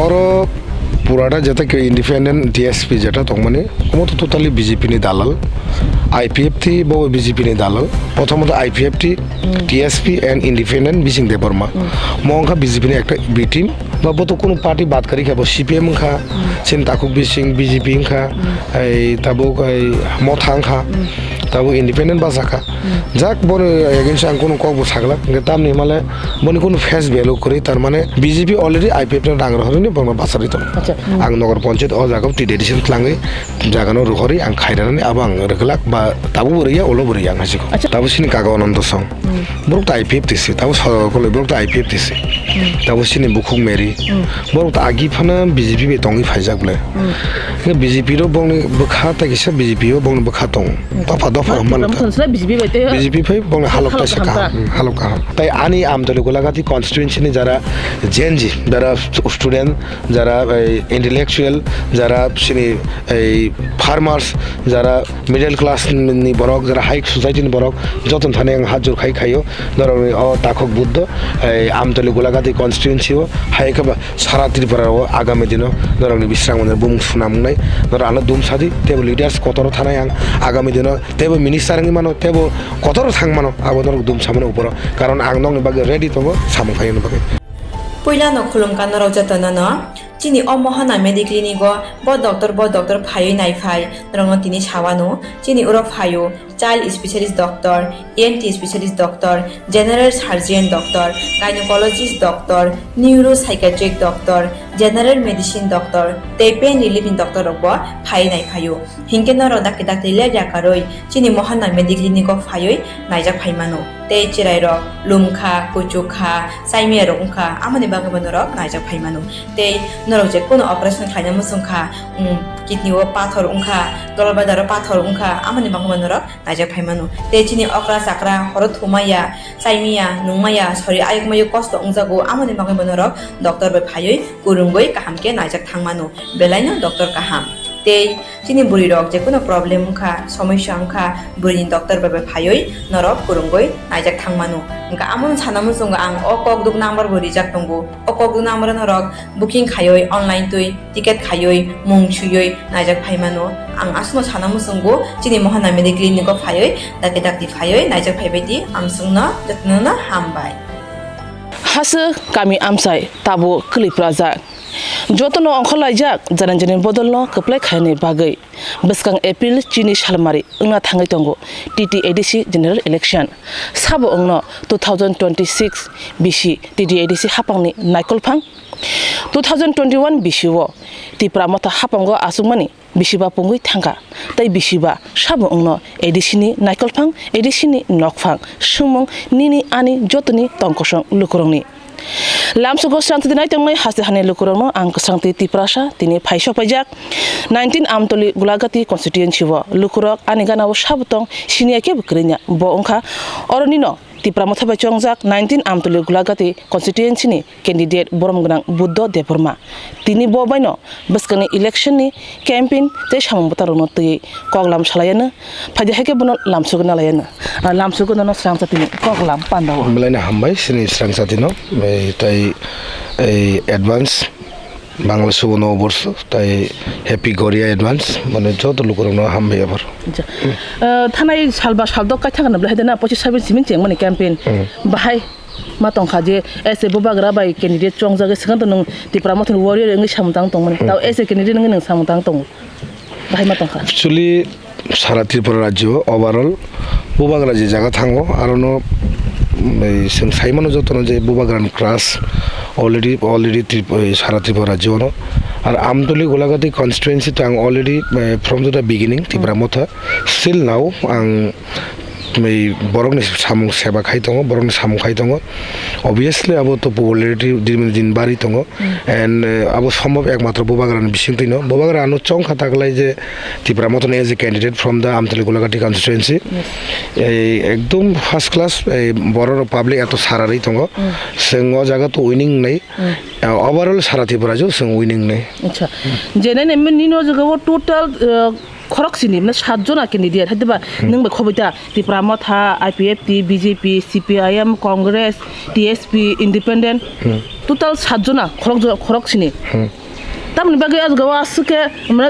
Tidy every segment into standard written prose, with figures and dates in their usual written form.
oro পুরাটা যেটা independent TSP যেটা তখন মানে মতো টোটালি বিজেপিনি দালাল IPFT বউ বিজেপিনি দালাল প্রথমত IPFT TSP এন্ড ইন্ডিপেন্ডেন্ট বিচিং দেববর্মা মংখা বিজেপিনি একটা বি টিম বা বতো কোনো পার্টি বাদ করি খাবো CPM খা চিন তাকুক বিচিং বিজেপি খা এই তাবো মথা খা তাবো ইন্ডিপেন্ডেন্ট বাসা খা যাক বনে এগেন্স আং কোনো কক বসাগলা তাম নি মালে বনে কোনো ফেস ভ্যালু করি তার মানে বিজেপি অলরেডি IPFT ডাঙ্গর হরিনি বর্মা বাসারি তো आं नगर पञ्चायत जागाव टी एडिशन लाङै जागानो रुहरि आं खायरानानै आबो आं रोखलाक बा ताबो बोरैया अल बोरैया आं हासिको ताबो सिनि कागा अनन्त सं बरक ता IPFT सि ताबो सगले बरक ता IPFT सि ताबो सिनि बुखुं मेरि बरक ता आगि फाना BJP बे तंगि फाइजाकले BJP रो बंनि बखा तागिसा BJP रो बंनि बखा तं दफा दफा मान BJP फै बंनि हालक ता सका हालक का ताइ आनि आमदले गोलागाति कन्स्टिट्युएन्सी नि जारा जेनजी जारा स्टुडेन्ट जारा इंटेलेक्चुअल जरा सिनी फार्मार्स जरा मिडल क्लास नि बरक जरा हाई सोसाइटी नि बरक जतन थाने हात जोर खाइ खायो दर ताखक बुद्ध आमतले गोलागाति कन्स्टिट्युएन्सी हो हाइका सारा त्रिपुरा हो आगामी दिन दरनि बिस्रां मन बुम सुनामनाय दर आना दुम सादि टेबल लिडार्स कतर थानाय आं आगामी दिन टेबल मिनिस्टार नि मानो टेबल कतर थां मानो आबो दर दुम सामने उपर कारण आं नंनि बागे रेडी तबो सामु खायनो बागे पहिलानो खुलुमकान रावजातनानो चिनि अमहना मेडिक्लिनिको ब डॉक्टर फायो नाइफाय रंग तिनि छावानो चिनि उरो फायो child specialist doctor ENT specialist doctor general surgeon doctor gynaecologist doctor neuro psychiatric doctor general medicine doctor pain relieving doctor रब फाय नाइफायो हिंकेनो रदाके दाकले जाकारोय चिनि महना मेडिक्लिनिको फायो नाइजा फायमानो ते चिराय र लुमखा कुचुखा साइमे रंखा आमने बागबनो र नाइजा फायमानो ते नरजे कोनो ऑपरेशन खायना मुसुंखा किडनी ओ पाथर उंखा गलबादार पाथर उंखा आमने बागबनो र नाइजा फायमानो ते चिनि अक्रा साक्रा हर थुमाया साइमिया नुमाया सरि आयकमायो कष्ट उंजागो आमने बागबनो र डॉक्टर बे फायै गुरुंगै काहामके नाइजा थांमानो बेलायनो डॉक्टर काहाम ते चिनि बुरी रक जे कोनो प्रॉब्लेम उंखा समस्या उंखा बुरी डॉक्टर बे फायै नरक गुरुंगै नाइजा थांमानो इंका आमन सानामु संग आं अकक दुक नम्बर बुरी जाक दंगो अकक दुक नम्बर नरक बुकिं खायै ऑनलाइन तुइ टिकेट खायै मुं छुयै नाइजा फायमानो आं आसनो सानामु संगो चिनि महना मेडिक्लिनिको फायै दाके दाकति फायै नाइजा फायबायदि आमसुंनो जतननो हामबाय हासो गामि आमसाय ताबो क्लिप्राजा जतनो अंखलाइजाक जानांजनि बदलनो कप्लाय खायनि बागै बसकां एप्रिल चिनि सालमारि ओंना थाङै दंगो TTADC जनरल इलेक्शन साबो ओंनो 2026 बिसि TTADC हापांनि नायकलफां 2021 बिसिवो तिप्रा मथा हापांगो आसुमानि बिसिबा पंगै थांगा तै बिसिबा साबो ओंनो एडिसिनि नायकलफां एडिसिनि नकफां सुमुं निनि आनि जतनि तंकसं लुकुरंनि लामसुगो स्रांति दिनाय तंमै हासे हाने लुकुरंनो आं स्रांति तिप्रासा तिनि फाइसो पाइजाक 19 आमतली गुलागाति कन्स्टिट्युएन्सी व लुकुरक आनि गानाव साबतं सिनियाके बक्रिnya ब ओंखा अरनिनो तिप्रा मथाबाय चंजाक 19 आमतली गुलागाति कन्स्टिट्युएन्सीनि कैंडिडेट बरमगोनां बुद्ध देबर्मा तिनि ब बायनो बसकानि इलेक्शननि कैम्पेन ते सामबतारनो तयै कगलाम सालायानो फायदेहाके बनो लामसुगना लायानो लामसुगना स्रांसातिनि कगलाम पान्दाव हमलायना हामबाय सिनि स्रांसातिनो ताइ एडभान्स बांला सुबह नवबर्ष ताइ हैप्पी गोरिया एडभान्स माने जत लुकुरनो हामबाय आबार थानाय सालबा सालद काय थागोन ब्ला हेदना 25 सिमिन चें माने कैम्पेन बाहाय मा तंखा जे एसे बबाग्रा बाय कैंडिडेट चंजागे सगन नों तिप्रा मथन वरियर इंग्लिश सामतां तं माने ताव एसे कैंडिडेट नों सामतां तं बाहाय मा तंखा एक्चुअली सारा त्रिपुरा राज्य ओवरऑल बबाग्रा जे जागा थांगो आरोनो जों साइमानो जतनो जे बबाग्रान क्रास already सारा त्रिपुरा राज्य और आमतली गोलागाति कन्स्टिट्युएन्सी तो आं already from the beginning Tipra मथा स्टिल नाउ आं बरकनि सामु सेवा खाइ दङ बरकनि सामु खाइ दङ अबियसलि अब तो अलरेडी दिन बारि दङ एन्ड अब सम्भव एकमात्र बबाग्रानि बिसिं दैनो बबाग्रा आनो चं खातागलाय जे Tipra Motha as a candidate from the Amtali Golaghati constituency एकदम फर्स्ट क्लास बर पाब्लिक एत सारारै दङ जों जागा तो विनिं नै ओवरऑल सारा त्रिपुरा जो जों विनिं नै अच्छा जेने नेमनि नो जगो टोटल খরক সিনি মানে 7 জনা ক্যান্ডিডেট হাইবা নং বে খবইতা TIPRA Motha IPFT BJP CPIM Congress TSP Independent total 7 jona খরক সিনি তামনি বাগে আজ গাওয়া আসুকে মানে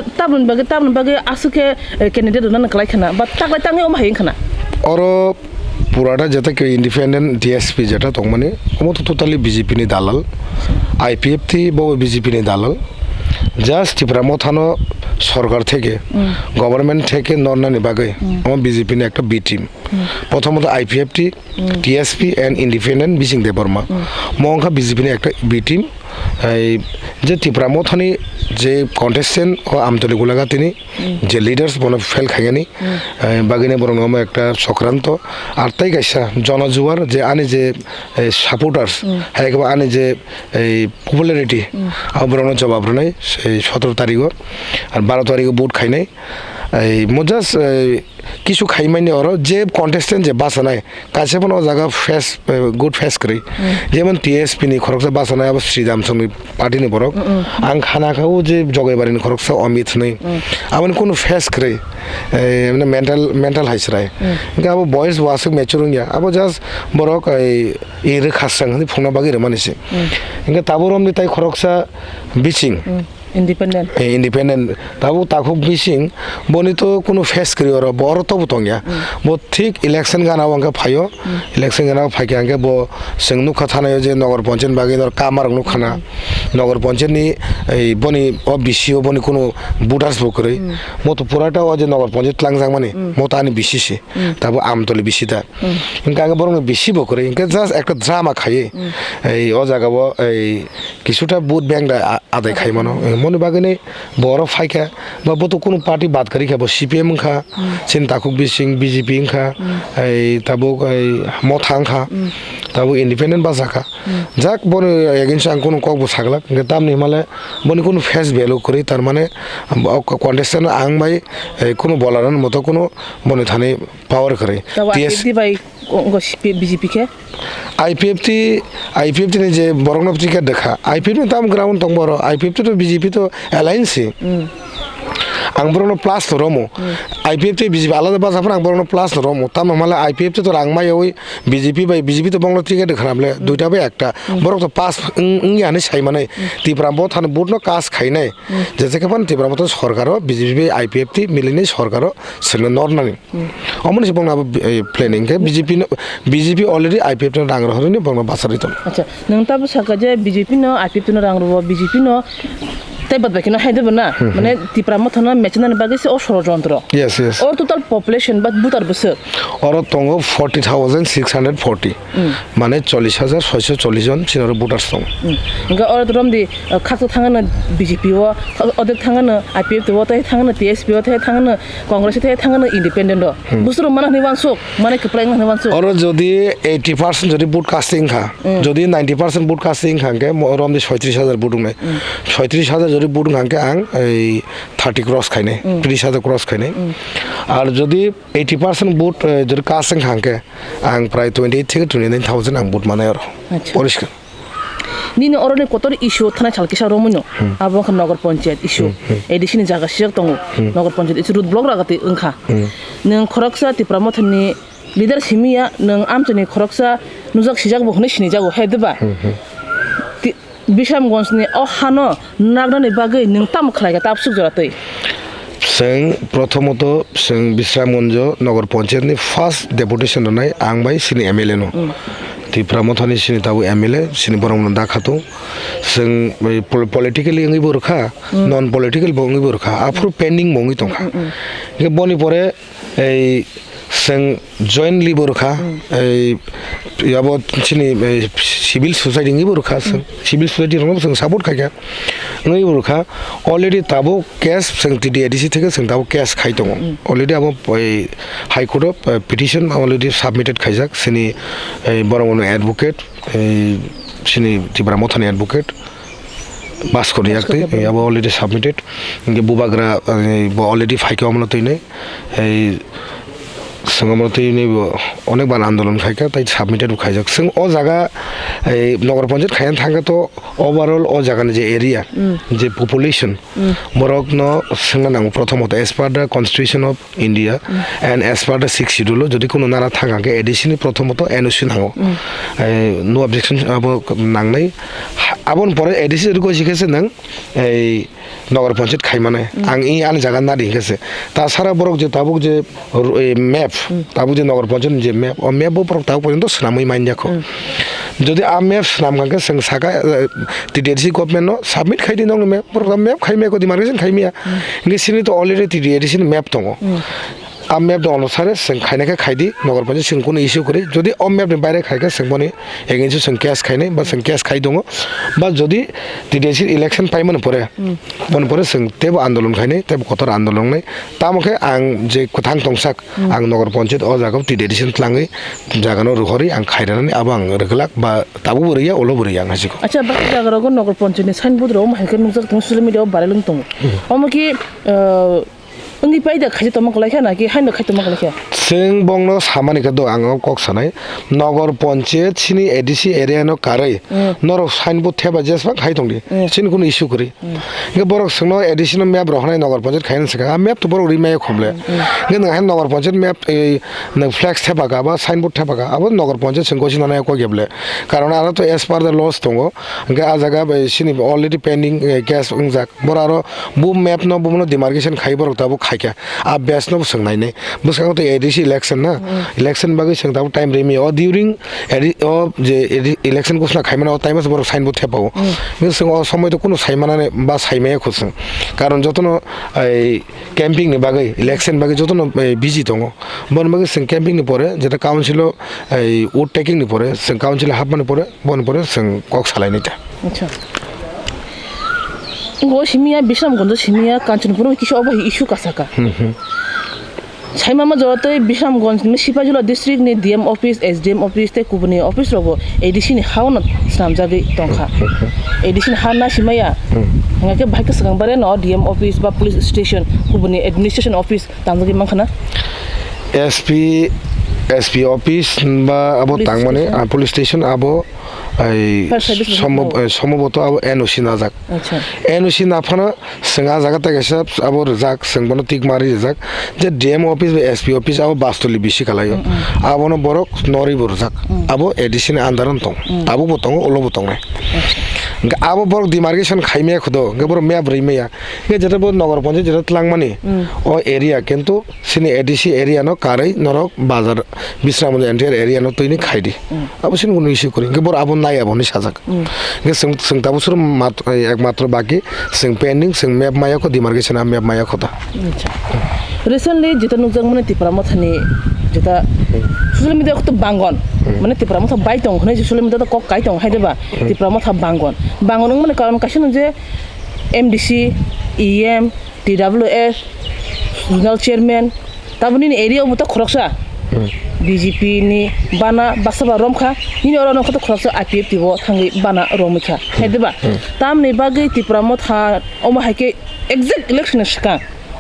তামনি বাগে আসুকে ক্যান্ডিডেট না নাকলাই খানা বা তাকলাই তাঙ্গে ওমা হাইন খানা और পুরাটা যেটা কি ইন্ডিপেন্ডেন্ট টিএসপি যেটা তখন মানে মতো টোটালি বিজেপিনি দালাল IPFT বউ বিজেপিনি দালাল জাস্ট ত্রিপুরা মথানো সরকার থেকে গভর্নমেন্ট থেকে নর্নানি বাগে আমার বিজেপিনি একটা বি টিম প্রথমত IPFT TSP এন্ড ইন্ডিপেন্ডেন্ট বিচিং দেববর্মা মংখা বিজেপিনি একটা বি টিম এই যে ত্রিপুরা মথানি যে কন্টেস্টেন্ট ও আমতলিগুলাগা তিনি যে লিডার্স বনে ফেল খাইনি বাগিনে বরং একটা চক্রান্ত আর তাই গাইসা জনজুয়ার যে আনি যে সাপোর্টার্স হ্যাঁ আনি যে এই পপুলারিটি বরং জবাব নাই সেই 17 তারিখও আর 12 তারিখও বুট খাই নাই এই মজাস কিছু খাইমাইনি ওর যে কন্টেস্টেন্ট যে বাসা নাই কাছে কোনো জায়গা ফেস গুড ফেস করি যেমন TSP নি খরকসা বাসা নাই আবার শ্রীরাম সঙ্গে পার্টি নি বরক আং খানা খাও যে জগাইবারি নি খরকসা অমিত নেই আবার কোনো ফেস করে মানে মেন্টাল হাইসরাই ইনকা আবার বয়স ওয়াসক ম্যাচুর গিয়া আবার জাস্ট বরক এই রে খাসাং ফুনা বাগি রে মানিছে ইনকা তাবর আমনি তাই খরকসা বিচিং ইন্ডিপেন্ডেন্ট তাবো তাকো বিচিং বনি তো কোনো ফেস করি ওরা বড় তো বুতঙ্গিয়া বো ঠিক ইলেকশন গানাও আঙ্কা ফাইও ইলেকশন গানাও ফাইকে আঙ্কে বো সেংনু খাথানায় যে নগর পঞ্চায়েত বাগে ধর কামার নু খানা নগর পঞ্চায়েত নি এই বনি ও বিসি ও বনি কোনো বুটার্স বকরে মতো পুরাটা ও যে নগর পঞ্চায়েত লাংজাং মানে মতো আনি বিসিসি তাবো আমতলি বিসিতা ইনকা আগে বরং বিসি বকরে ইনকা জাস্ট একটা ড্রামা খাইয়ে এই ও জায়গাবো এই কিছুটা বুট ব্যাংক আদায় খাই মানো মনে বাগানে বড় ফাইকা বা বতো কোনো পার্টি বাদ করি খাবো CPM খা চিন তাকুক বিচিং BJP খা এই তাবো এই মথা খা তাবো ইন্ডিপেন্ডেন্ট বাসা খা যাক বনে এগেন্স আং কোনো কক সাগলা তামনি হিমালয় বনে কোনো ফেস ভ্যালু করি তার মানে কন্টেস্টেন্ট আং বাই কোনো বলারের মতো কোনো বনে থানে পাওয়ার করে BJP কে IPFT ने जे बरंगनप टिकेट देखा IPFT ताम ग्राउंड तंग बरो IPFT तो BJP तो अलायंस आं बरंगनो प्लास तो रमो IPFT BJP आलादा बासाफोर आं बरंगनो प्लास तो रमो ताम माला IPFT तो रांगमाय ओइ BJP तो बंगलो टिकेट देखानाबले दुइटा बे एकटा बरं तो पास इंगियानि साइ माने त्रिपुरा बो थाने बुटनो कास खाइनाय जेसे केपन त्रिपुरा बो सरकारो BJP IPFT मिलिनि सरकारो सेनो नरनानि अमनि बंगना प्लेनिंग के BJP अलरेडी IPFT नो रांग रहरनि बंगना बासारितन अच्छा नोंताबो साका जे BJP नो IPFT नो रांग रहो BJP नो তাইবাদ বাকি না হাইদেব না মানে ত্রিপুরা মথনা মেচনানি বাগেছে ও ষড়যন্ত্র yes ওর টোটাল পপুলেশন বা বুতার বছর ওর তঙ্গ 40,640 মানে 40,640 জন সিনর বুটার সং ইনকা ওর তো রমদি খাতো থাঙ্গানা BJP ও অদেক থাঙ্গানা IPFT ও তাই থাঙ্গানা TSP ও তাই থাঙ্গানা কংগ্রেস তাই থাঙ্গানা ইন্ডিপেন্ডেন্ট বুসর মানে নিবানসক মানে কপ্লাই নিবানসক ওর যদি 80% যদি বুট কাস্টিং খা যদি 90% বুট কাস্টিং খাকে রমদি 36,000 বুট নাই 36,000 যদি বুট খাকে আং এই 30 ক্রস খাইনে 30,000 ক্রস খাইনে আর যদি 80% বুট যদি কাস্টিং খাকে আং প্রায় 28 থেকে 29,000 আং বুট মানে আর পরিষ্কার নিনে অরনে কতর ইস্যু থানা চালকিসা রমুনো আবং নগর পঞ্চায়েত ইস্যু এডিশনি জায়গা সিয়াক দङ নগর পঞ্চায়েত ইস্যু রুট ব্লক রাগাতে ओंखा नों खरकसा ত্রিপুরা মথनि লিডার সিমিয়া नों आमचनि खरकसा नुजाक सिजाक बहने सिनि जागो हेदबा बिशामगंजनि अहानो नागनानि बागै नों ताम खलायगा ताबसुक जरातै जों प्रथमत जों बिश्रामगंज नगर पन्चायतनि फार्स्ट डेपुटेसन होनाय आं बाय सिनि MLA नो त्रिपुरा मथानि सिनि ताबो MLA सिनि बरंमन दाखातो जों पलिटिकली इंगि बरखा नन पलिटिकल बंगि बरखा आफुर पेंडिंग बंगि तंखा बनि परे এই जों जयेन्टलि बरखा याबो सिनि सिभिल सोसाइटि इंगि बरखा सिभिल सोसाइटि रंग जों सापोर्ट खाया इंगि बरखा अलरेडी ताबो केस जों TDIDC থেকে जों ताबो केस खाइ दङ अलरेडी आबो high court petition already submitted खाइजाक सिनि बरंमन एडवोकेट सिनि त्रिपुरा मथानि एडवोकेट बास्कनि याक्ते याबो अलरेडी सबमिटेड इंगे बुबाग्रा अलरेडी फाइके अमलतैने संगमरती अनेक बार आंदोलन खायका ताई सबमिटेड खायजाक जों अ जागा नगर पन्चायत खायन थांगा तो ओभारअल अ जागानि जे एरिया जे पपुलेशन बरक न जोंना नांगौ प्रथमत as per the constitution of India and as per the 6 schedule যদি কোনো নারা থাকাকে এডিশনে প্রথমত এনওসি নাंगौ নো অবজেকশন আবো নাंगनाय আবন পরে এডিসি যদি শিখেছে নং এই নগর পঞ্চায়েত খাইমানে আং ই আন জায়গা না দিকেছে তাছাড়া বরক যে তাবুক যে ম্যাপ তাবুক যে নগর পঞ্চায়েত যে ম্যাপ ও ম্যাপ বরক তাও পর্যন্ত স্নামই মাইন যাখো যদি আ ম্যাপ স্নামগাকে जों সাকা টিডিএসি গভর্নমেন্ট সাবমিট খাইদি নং ম্যাপ বরক ম্যাপ খাইমিয়া কদি মার্কেশন খাইমিয়া ngisini তো অলরেডি টিডিএসি ম্যাপ দङ आ मैप अनुसार जों खायनायखौ खायदि नगर पन्चायत जों कोनो इस्यु करि जदि अ मैपनि बायरे खायखा जों माने एगेन्स्ट जों केस खायनाय बा जों केस खाय दङ बा जदि टिडिएसि इलेक्शन पाइमोन परे मन परे जों तेब आन्दोलन खायनाय तेब कतर आन्दोलन नाय तामखे आं जे कथां तंसाक आं नगर पन्चायत अ जागाव टिडिएसि लाङै जागानो रुहरि आं खायरानानै आबो आं रगलाक बा ताबो बोरैया अलो बोरैया आं हासिको अच्छा बा जागाराव नगर पन्चायतनि साइनबोर्ड राव माइखौ नुजाक दं ससियेल मिडियायाव बारायलों दङ अमकि उंगी पाइदा खायसे तमा गलायखा ना कि हाइनो खाय तमा गलायखा जों बंनो सामानिखौ दं आङो कक सानाय नगर पन्चायत सिनि एडिसि एरियानो कारै नर साइनबोर्ड थेबा जेसबा खाय दंदि सिन कोनो इस्यु करि गे बरक संनो एडिसि मैप रहनाय नगर पन्चायत खायन सका मैप तो बरक रिमाय खमले गे नहाय नगर पन्चायत मैप न फ्लेक्स थेबा गाबा साइनबोर्ड थेबा गा अब नगर पन्चायत संकोसि नानाय को गेबले कारण आरो तो एस पार द लॉस दङ गे आ जागा सिनि अलरेडी पेंडिंग केस उंजाक बर आरो बु मैप न बुमनो डिमार्केशन खाय बरक ताबो खायका आ बेसनो सोंनाय ने बुसखांग तो एडिसि इलेक्शन ना इलेक्शन बागै जों दाबो टाइम रेमि अ डिउरिं जे इलेक्शन कुसना खायमाना टाइमस बर साइनबोर्ड थेपाव बे जों समय तो कोनो सायमानाने बा सायमाया खुसं कारण जतनो कैम्पिंग नि बागै इलेक्शन बागै जतनो बिजि दङ बन बागै जों कैम्पिंग नि परे जेता काउन्सिल वोट टेकिंग नि परे जों काउन्सिल हाबमाने परे बन परे जों कक सालायनाय ता अच्छा वो सिमिया बिसम गन्द सिमिया काञ्चनपुर किसो अब इशू कासाका साइमामा जरते बिसमगंज में सिपाजुला डिस्ट्रिक्ट नि डीएम ऑफिस एसडीएम ऑफिस ते कुबनी ऑफिस रगो एडिसि नि हाउन स्नामजागै तंखा एडिसि हाना सिमाया ngake bhaike sagang bare no DM office बा पुलिस स्टेशन कुबनी एडमिनिस्ट्रेशन ऑफिस तांजगै मानखाना एसपी ऑफिस बा अब तांगमाने पुलिस स्टेशन आबो সম্ভবত এনওসি না যাক এনওসি না ফানা সিঙা জায়গাতে গেছে আবার যাক সিংবন টিক মারি যাক যে ডিএম অফিস বা এসপি অফিস আবার বাস্তলি বেশি খালায় আবনো বরক নরিবর যাক আবো এডিসিন আন্দারন দं আবো বতং ওলো বতং নাই আবো বরক ডিমার্কেশন খাইমিয়া খুদ গবর মেয়া ব্রিমিয়া গে যেটা বল নগর পঞ্চায়েত যেটা তলাংমানি ও এরিয়া কিন্তু সিনি এডিসি এরিয়া ন কারাই নরক বাজার বিশ্রাম এন্টায়ার এরিয়া ন তৈনি খাইদি আবো সিন কোনো ইস্যু করি গবর আবো নাই আবনি সাজাক গে जों ताबुसुर एकमात्र बाकी जों पेंडिंग जों मैप माया को डिमार्केशन मैप माया खोदा रिसेंटली जेता नुजang माने तिप्रा मथानि जेता सोशल मिडिया को बांगन माने तिप्रा मथा बाय दं होनै सोशल मिडिया को काय दं हायदेबा तिप्रा मथा बांगन माने कारण कासिन जे MDC EM TWS regional chairman ताबुनि एरिया मथा खरकसा बीजेपी नि बाना बासबा रमखा नि अरनो खत खरस आईपीएफटी बो थांगै बाना रमखा हेदबा ताम नै बागै तिप्रा मथा अमा हाके एक्जेक्ट इलेक्शन सिका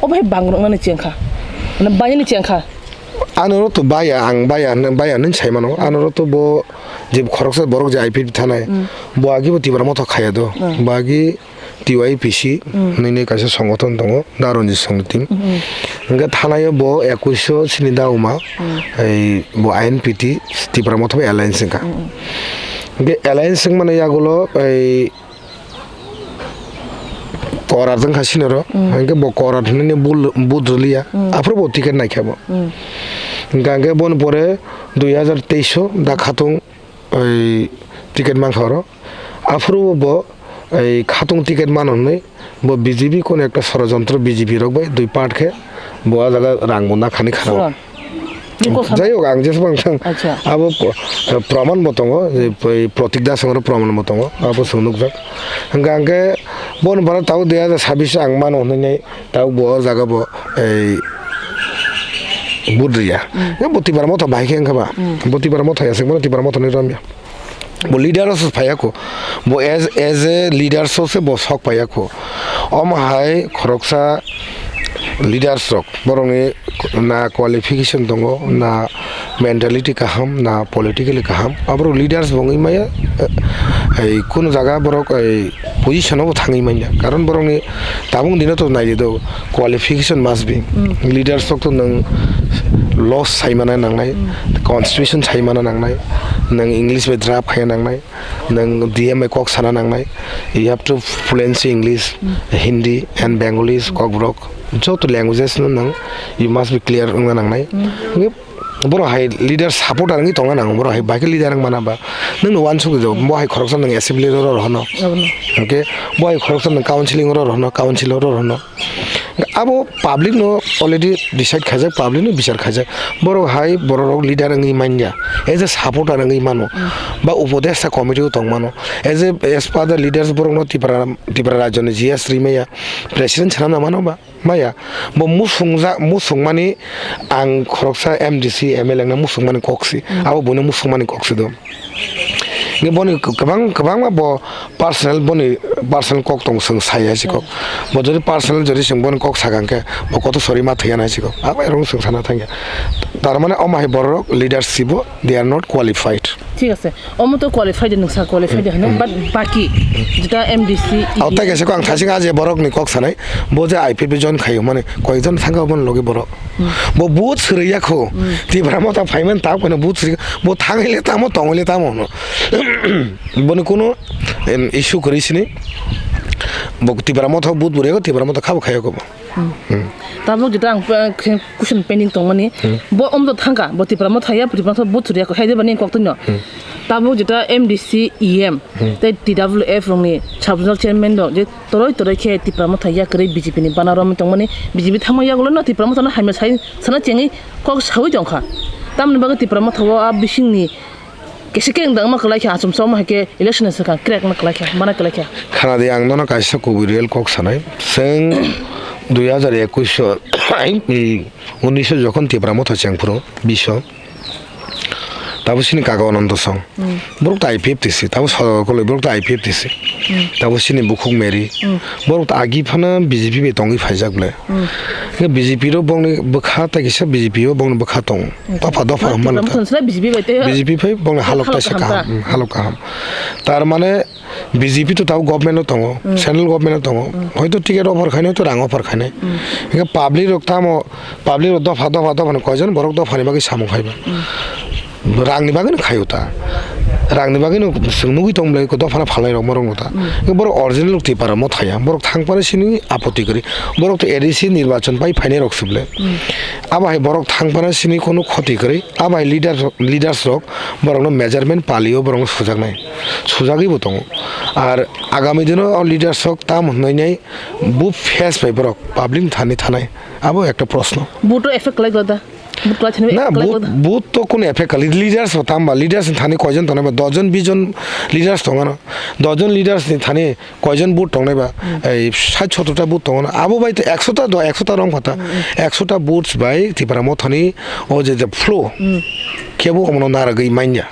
अबहाय बांग्रंनानै चेंखा माने बायनि चेंखा आनरो तो बाया नों सायमानो आनरो तो बो जे खरकसा बरक जे आईपीएफटी थानाय बो आगि बो तिप्रा मथा खाया दो बागि टिवाईपीसी नैनै कासे संगठन दङ दारनजि संगठन nga thanayo bo 2100 sini dauma ei bo INPT tipra mothbe alliance ka ge alliance mane yagulo ei korar jang khasinero ge bo korar ne budrulia afro bo ticket naikabo gange bon pore 2023 da khatung ei ticket mankharo afro bo এই খাতুং ticket মানनै বো BJP কোন একটা ষড়যন্ত্র BJP রকবাই দুই পাটকে बोआ जगह रांगबना खानी खाना जाय होगा आं जेसेबां आबो प्रमाण मतंगो प्रतिज्ञा संग्र प्रमाण मतंगो आबो सोनुकजाक हंगांगे बन भारत ताउ 2026 आं मान होनै ताउ बो जागा बो बुद्रिया बतिबार मथ बाइके अंगबा बतिबार मथ यासे बतिबार मथ नै रम्या बो लीडर्स फायाको बो एज ए लीडर्स से बो सक फायाको अम हाय खरकसा leaders rok borongni na qualification tongo na mentality kaham na politically kaham abro leaders bongi maya ei kono jaga borok ei position o thangi maya karon borongni tabung dina to nai do qualification must be leaders rok to nang laws saimana nangnai constitution saimana nangnai nang english be draft khai nangnai nang dma kok sana nangnai you have to fluency english hindi and bengali kok brok joto languages nang you must be clear ung nangnai boro hai leader support angi tonga nang boro hai baki leader ang mana ba nang no wan su jo bo hai khoroksan nang assembly ro hono okay bo hai khoroksan nang counseling ro hono counselor ro hono abo public no already decide khajak public no bichar khajak boro hai boro leader angi manja as a supporter angi mano ba upodesha committee tong mano as per the leaders boro no TIPRA rajon GS rimeya president chana mano ba maya bo musung mani ang khoroksa MDC MLA na musung mani koksi abo bono musung mani koksi do nge boni kabang ma bo personal kok tong sung sai ha sikok bo jori personal jori sung bon kok sagang ke bo koto sori ma thaya na sikok aba erong sung sana thangya tar mane omai borok leadership they are not qualified ঠিক আছে অমতো qualified নসা qualified হন but বাকি যেটা MDC আউতা গেছে কো আং থাসিং আজে borok ni kok sanai bo je IPP jon khayo mane koijon thanga bon logi borok bo but sriya kho TIPRA mota phaiman ta kono but sri bo thangile tamo tongile tamo no boni kono issue করিসনি bo TIPRA mota but bure ko TIPRA mota khabo khayo ko তারপর যেটা cushion pending তো মানে ব অমতো থাকা ব TIPRA মতো Thaiya TIPRA মতো বহুত রিয়া খাইদে বানি কত ন তারপর যেটা এমডিসি ইএম তাই টিডব্লিউএফ রংনি সাবজেক্ট চেয়ারম্যান দ যে তরই খে TIPRA মতো থাইয়া করে বিজেপি নি বানারম তো মানে বিজেপি থামাইয়া গলো ন TIPRA মতো না হাইমে সাই সানা চেঙ্গি কক সাউই জংখা তামনি বাগে TIPRA মতো আ বিশিংনি কেসে কেং দাং মা কলাই খা আচম সম হাকে ইলেকশন সকা ক্র্যাক না কলাই খা মানা কলাই খা খানা দে আং ননা কাইসা কুবিরিয়েল কক সানাই সেং 2021 যখন TIPRA মতো চেংপুরো বিশ্ব তাবো সিনি কাকা অনন্ত সং বরক তা IPFT TSP তাবো সদকলে বরক তা IPFT TSP তাবো সিনি বুখুং মেরি বরক তা আগি ফানা বিজেপি বে তংই ফাইজাক বলে বিজেপি रो बंगनि बखा ता किसा बिजेपि ओ बंगनि बखा तं दफा मन बिजेपि फै बंगनि हालकता से हालका हम तार माने बिजेपि तो ताव गवर्नमेंट तं सेंट्रल गवर्नमेंट तं हयतो टिकेट अफार खाने तो रां अफार खाने पाब्लिक रक्तामो पाब्लिक दफा कयजन बरक दफानि बागै सामु खायबा रांनि बागै खायो ता रांनि बागै सोंनुगै दंब्ला को दफाना फालाय रं मरं ता बरक अरिजिनल TIPRA मो थाया बरक थांपारे सिनि आपत्ति करी बरक तो एडिसि निर्वाचन पाइ फाइने रखसुबले आबाय बरक थांपारे सिनि कोनो खति करी आबाय लिडार्स रक बरक नो मेजारमेंट पालियो बरक सुजागनाय सुजागैबो दं आर आगामी दिनो लिडार्स रक ताम होननाय बु फेस पाइ बरक पाब्लिक थानाय आबो একটা প্রশ্ন বুটো এফেক্ট লাগदा না বুথ তো কোন এফেক্ট লিডার্স হতাম বা লিডার্স থানে কয়জন তনে বা 10-20 জন লিডার্স দङ না 10 জন লিডার্স থানে কয়জন বুথ দङ বা এই 60-70টা বুথ দङ না আবো বাই তো 100টা রং কথা 100টা বুথস বাই TIPRA মথানি ও যে ফ্লো কেবো অমন নারা গই মাইয়া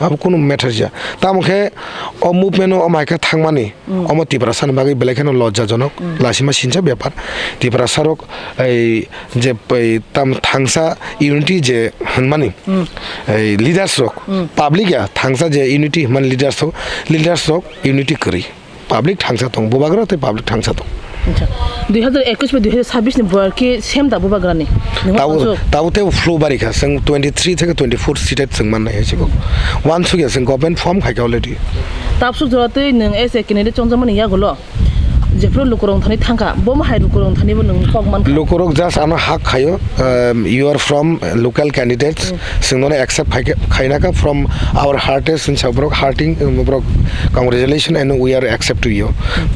আবো কোনো ম্যাটার যা তামখে ও মুভমেন্ট ও মাইকা থাংমানি অম TIPRA সান বাগै বেলেখানো লজ্জাজনক লাসিমা সিনচা ব্যাপার TIPRA সারক এই যে তাম থাংসা ইউনিটি যে মানি এই লিডার্স রক পাবলিক থাংসা যে ইউনিটি মানে লিডার্স রক ইউনিটি করি পাবলিক থাংসা দं ববাগ্রাতে পাবলিক থাংসা দं আচ্ছা 2021 पे 2026 ने बरके सेम दा बबाग्रानि ताउते फ्लो बारिखा जों 23 থেকে 24 सिटेट जों माननाय हेसिको वान सुगे जों गभर्नमेन्ट फर्म खायका अलरेडी तापसु जराते नों एसे केनेडे चंजमानि यागलो जेफ्रो लुकरं थानि थांगा बम हाय लुकरं थानिबो नों कगमान लुकरक जास्ट आनो हाक खायो you are from local candidates जोंनो एक्सेप्ट खायनाका फ्रॉम आवर हार्टेस्ट इन सबरक हार्टिंग ब्रक congratulation and we are accept to you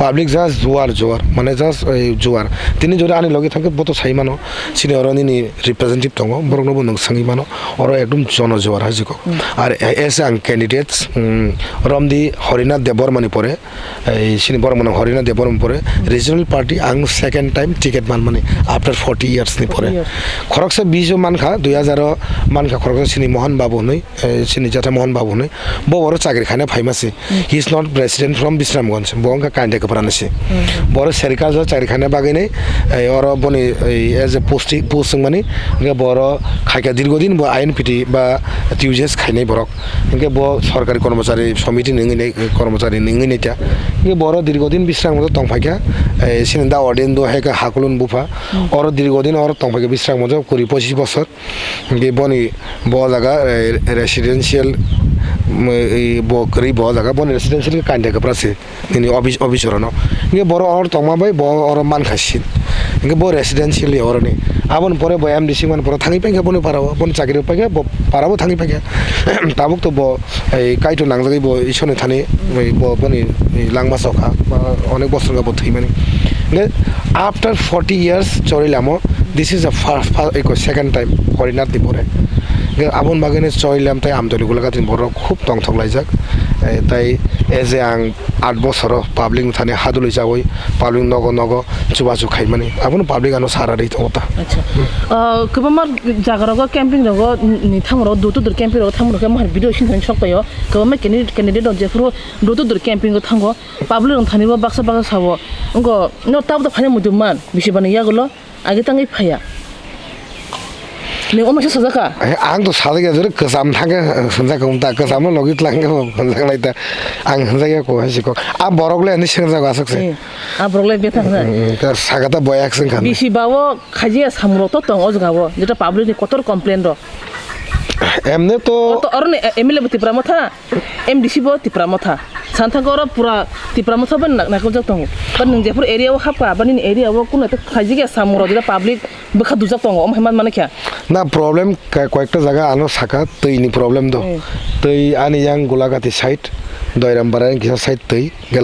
public just जुआर माने जास्ट जुआर तिनि जरे आनि लगे थांके बतो साइमानो सिनि अरनि रिप्रेजेंटेटिव दङ बरकनोबो नों सांगिमानो अर एकदम जन जुआर हाजिको आर एस आं कैंडिडेट्स रमदि हरिनाथ देबबर्मानि परे सिनि Barman Harinath Debbarma pore regional party ang second time ticket man mani after 40 years ni pore khoroksa 20 man kha 2000 man kha khoroksa sini mohan babu noi sini jata mohan babu noi bo boro chakri khane phaimasi he is not president from Bisramganj bonga kande ka pranasi boro serikal jo chakri khane bagine oro boni as a posting mani ge boro khaika dirgodin bo INPT ba tujes khaine borok ge bo সরকারি কর্মচারী সমিতি নিংনে কর্মচারী নিংনে তা গে বড় দীর্ঘদিন বিশ্রাম মতো টংফাইকা সিনেদা অডিয়েন দো হেকা হাকুলুন বুফা অর দীর্ঘদিন অর টংফাইকা বিশ্রাম মতো 25 বছর গে বনি ব জায়গা রেসিডেন্সিয়াল ব করি ব জায়গা বনি রেসিডেন্সিয়াল কাইন্ডা কপ্রাসে নিনি অবিচরণ গে বড় অর টংমাবাই ব অর মান খাসিন গে ব রেসিডেন্সিয়াল অরনি আবন পরে ব এমডিসি মান পরে থাঙি পাইকা বনি পারাবো বনি চাকরি পাইকা পারাবো থাঙি পাইকা তাবুক তো ব এই কাইটো নাংজাগি ব ইসনে থানি ব বনি langma sokha অনেক বছর গা বথই মানে after 40 years চরিলামো this is the first second time Harinath দিপরে আবন বাগানে চরিলাম তাই আমতলি গুলাগাতিন বড় খুব টংথক লাইজাক তাই এজ এ আং 8 বছর পাবলিক থানে হাদুলি যাওই পাবলিক নগ নগ চুবাচু খাই মানে আবন পাবলিক আনো সারা রে তোতা আচ্ছা কবমার জাগরগ ক্যাম্পিং রগ নি থামরো দুতুদুর ক্যাম্পিং রগ থামরো কেমন ভিডিও সিন থানি সকয়ো কবমা ক্যান্ডিডেট অন যেফরো দুতুদুর ক্যাম্পিং রগ থাঙ্গো পাবলিক রং থানিবো বাক্সা বাক্সা সাবো গো নো তাবদ ফানে মুদুমান বিশিবানি ইয়াগুলো আগে তাঙ্গি ফায়া নি ওমাসে সাজাকা আং তো সাজাগে জরে কসাম থাকে সঞ্জাকা উমতা কসাম লগিত লাঙ্গে সঞ্জালাইতা আং সঞ্জাগে কো হাসি কো আ বরগলে নি সঞ্জাগা আসছে আ বরগলে বেথা না তার সাগাতা বয় অ্যাকশন খান বিশিবাও খাজিয়া সামরো তো তং অজগাবো যেটা পাবলিক নি কতর কমপ্লেন র এমনে তো অরনে এমএলএ তিপ্রা মথা এমডিসি বো তিপ্রা মথা সান্থাগর পুরা তিপ্রা মথা বান নাকল জাক তং বান নং যেফুর এরিয়াও হাপা বানি এরিয়াও কোন একটা খাজিয়া সামরো যেটা পাবলিক বখা দুজাক তং ওম হেমান মানে কিয়া না প্রবলেম কয়েকটা জায়গা আনো সাকা তৈনি প্রবলেম দো তৈ আনি ইয়াং গোলাগাতি সাইড দয়রামবারান কিসা সাইড তৈ গে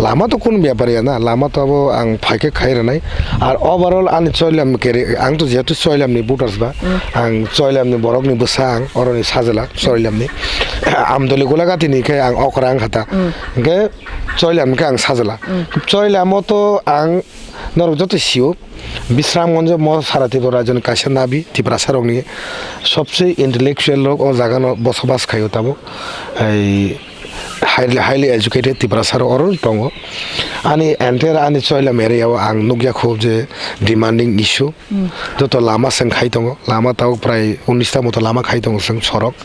লামা তো কোন ব্যাপারে না লামা তো আবো আং ফাইকে খাইরে নাই আর ওভারঅল আনি চয়লাম কেরে আং তো যেহেতু চয়লাম নি বুটার্স বা আং চয়লাম নি বরক নি বসা আং অরনি সাজলা চয়লাম নি আমদলি গোলাগাতি নি কে আং অকরা আং হাতা গে চয়লাম কে আং সাজলা চয়লাম তো আং নর যত সিও বিশ্রামগঞ্জ ম সারাতি রাজন কাশা নাবি ত্রিপুরা সারংনি সবচেয়ে ইন্টেলেকচুয়াল লোক ও জাগানো বসবাস খাইও তাবো এই হাইলি এডুকেটেড ত্রিপুরা সার অরণ দङ আনি এন্টায়ার আনি চয়লাম এরিয়াও আং নুগিয়া খুব যে ডিমান্ডিং ইস্যু যত লামা সেন খাই দङ লামা তাও প্রায় 19টা মতো লামা খাই দङ जों সড়ক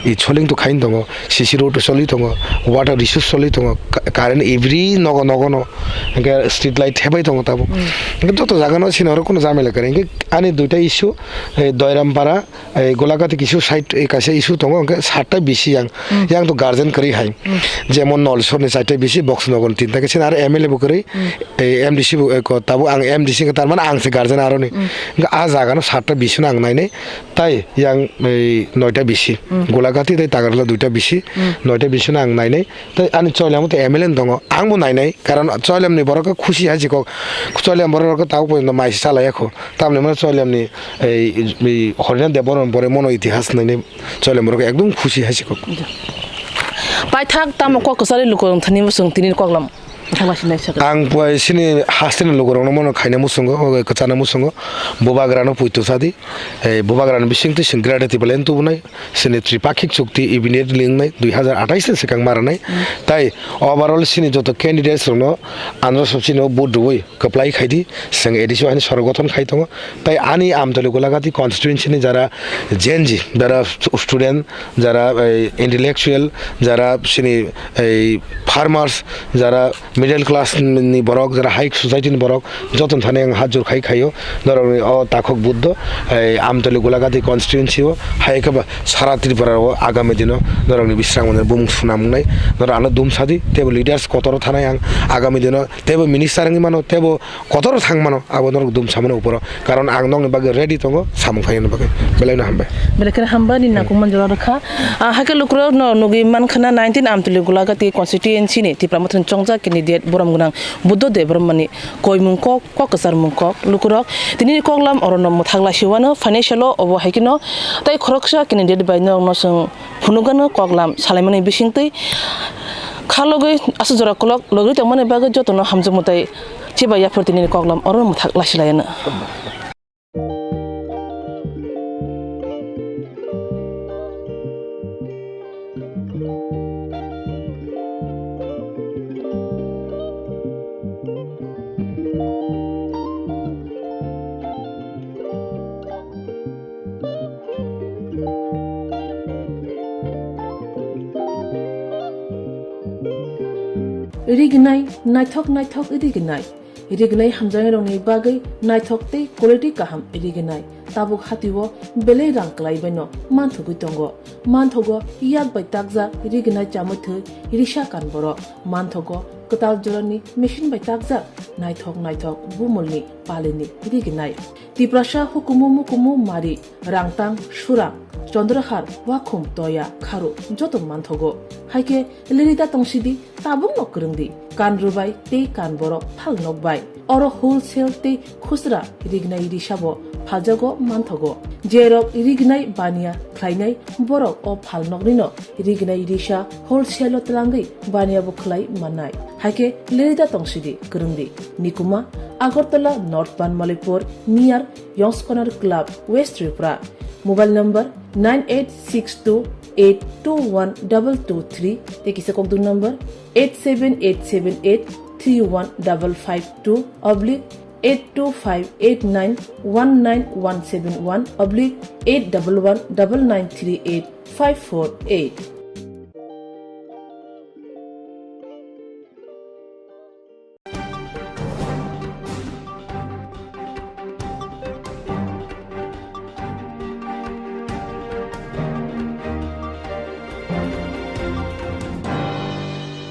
ই ছলিং তো খাইন দङ সিসি রোড চলি দङ ওয়াটার রিসোর্স চলি দङ কারেন্ট এভরি নগ নগন স্ট্রিট লাইট হেবাই দङ তাবো যত জাগানো সিনর কোনো জামেলা করে আনি দুইটা ইস্যু দয়রামপাড়া গোলাঘাটি কিছু সাইড এই কাছে ইস্যু দङ 7টা বেশি ইয়াং তো গার্জেন করি হাই যেমন নলসরনি 4টা বেশি বক্সনগর 3টা গেছে আর এমএলএ বকরে এমডিসি তাবো আং এমডিসি তার মানে আংসে গার্জেন আরনি আ জাগানো 7টা বেশি আং নাই নাই তাই ইয়াং 9টা বেশি গোলাঘাটি তাই তাগারলা 2টা বেশি 9টা বেশি আং নাই নাই তাই আনি চয়লাম তো এমএলএ দङ আংবো নাই নাই কারণ চয়লামনি বড়ক খুশি হাজি ক চয়লাম বড়ক তাও পর্যন্ত মাইস চালায়াখো তামনে মানে চয়লামনি এই হরিনাথ দেববর্মন পরে মনো ইতিহাস নাই নাই চয়লাম বড়ক একদম খুশি হাজি ক পাইথাক তাম ক কসারি লুকরং থানি মুসং তিনি কগলাম থালাসিনাই সাকা আং সিনি হাস্তিন লুকরং মনো খাইনা মুসং কচানা মুসং ববাগ্রানো পুইতো সাদি ববাগ্রান বিসিংতি সিংগ্রাডে তিবলেন তুবনাই সিনি ত্রিপাক্ষিক চুক্তি ইবিনেট লিংনাই 2028 সিকাং মারানাই তাই ওভারঅল সিনি যত ক্যান্ডিডেটস রনো আন্ধ্র সচিনো বুডুই কপ্লাই খাইদি সিং এডিসো আনি সরগঠন খাই দङ তাই আনি আমতলি গোলাঘাটি কনস্টিটুয়েন্সিনি যারা জেনজি যারা স্টুডেন্ট যারা ইন্টেলেকচুয়াল যারা সিনি এই ফার্মার্স যারা মিডল ক্লাস নি বরক যারা হাই সোসাইটি নি বরক যতন থানে হাজুর খাইও ধর ও তাকক বুদ্ধ আমতলি গোলাঘাটি কনস্টিটুয়েন্সিও হাইকাবা সারা ত্রিপুরার আগামী দিন ধর বিশ্রামনের বুম সুনামনাই ধর আনো দুম সাদি তেব লিডার্স কতর থানায় আগামী দিন তেব মিনিস্টার মানো তেব কতর থাং মানো আবনর দুম সামনে উপর কারণ আং নং বাগে রেডি তঙ্গ সামু ফাইন বাগে বেলাইনা হামবে বেলেকের হামবা নিনা কুমান জরা রাখা হাকে লুকরো নগি মানখানা 19 আমতলি গোলাঘাটি কনস্টিটুয়েন্সি নি ত্রিপুরা মথন চংজা ক্যান্ডিডেট বরম গুনাং বুদ্ধ দেবরমানি কয়মুংক ককসার মুংকক লুকুরক তিনি কগলাম অরনম থাগলাসিওয়ানো ফাইনান্সিয়াল অব হাইকিনো তাই খরকসা candidate বাইনো নসং ফুনুগানো কগলাম সালাইমানি বিসিংতৈ Khalogui asujora kolok logi tamane bagai jotono hamjumutai chiba ya pertini koglam oron muthak lasilayana. Irignai naithok irignai hamjang rongni bagai naithok te quality kaham irignai tabuk hatiwo belei rang klai beno manthugi tongo manthogo yak bai takja irignai chamuthu irisha kan boro manthogo katal jorani machine bai takja naithok bumulni palini irignai tiprasha hukumu mari rangtang surang Chandrahar wakum toya kharu joto manthogo haike lirida tongsidi tabung nokrungdi kan rubai te kan boro phal nokbai oro wholesale te khusra rignai risabo phajago manthogo jerok rignai bania khlainai borok o phal nokrino rignai risha wholesale tlangai bania bo khlai manai haike lirida tongsidi krungdi nikuma Agartala North Banmalipur near Yongs Corner Club West Tripura Mobile number 9862821223 Tekisa Kokdu number 87878315552 oblique 825891971 oblique 8119938 548